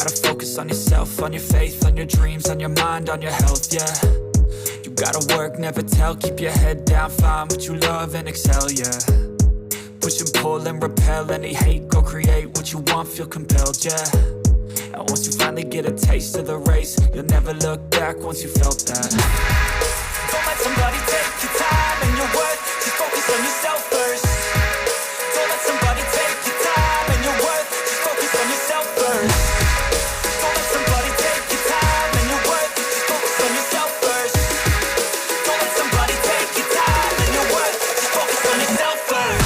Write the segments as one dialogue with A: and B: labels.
A: gotta focus on yourself, on your faith, on your dreams, on your mind, on your health, yeah. You gotta work, never tell, keep your head down, find what you love and excel, yeah. Push and pull and repel any hate, go create what you want, feel compelled, yeah. And once you finally get a taste of the race, you'll never look back once you felt that. Don't let somebody take your time and your worth, just focus on yourself first. Don't let somebody take your time and your worth, just focus on yourself first. Don't let somebody take your time and your worth, just focus on yourself first. Don't let somebody take your time and your worth, just focus on yourself first.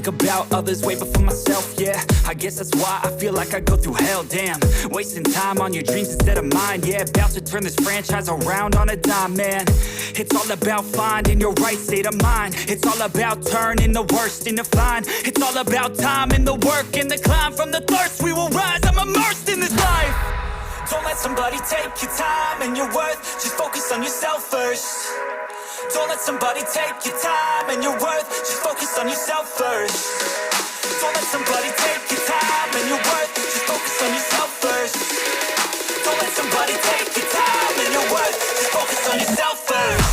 A: About others way before myself, yeah. I guess that's why I feel like I go through hell, damn. Wasting time on your dreams instead of mine, yeah. About to turn this franchise around on a dime, man. It's all about finding your right state of mind. It's all about turning the worst into fine. It's all about time and the work and the climb. From the thirst we will rise, I'm immersed in this life. Don't let somebody take your time and your worth, just focus on yourself first. Don't let somebody take your time and your worth, just focus on yourself first. Don't let somebody take your time and your worth, just focus on yourself first. Don't let somebody take your time and your worth, just focus on yourself first.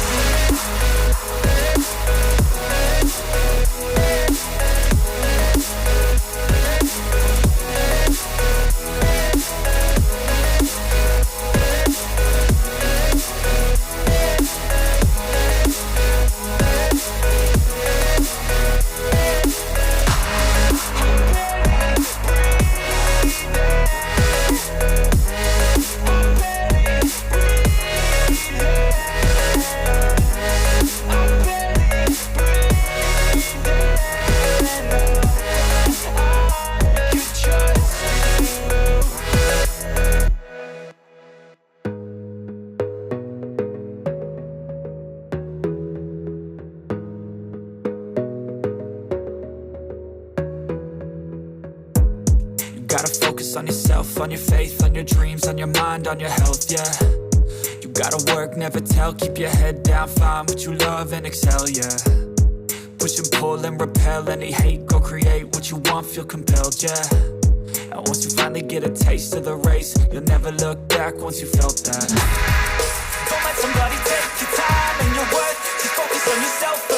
A: Gotta focus on yourself, on your faith, on your dreams, on your mind, on your health, yeah. You gotta work, never tell, keep your head down, find what you love and excel, yeah. Push and pull and repel any hate, go create what you want, feel compelled, yeah. And once you finally get a taste of the race, you'll never look back once you felt that. Don't let somebody take your time and your worth, just focus on yourself.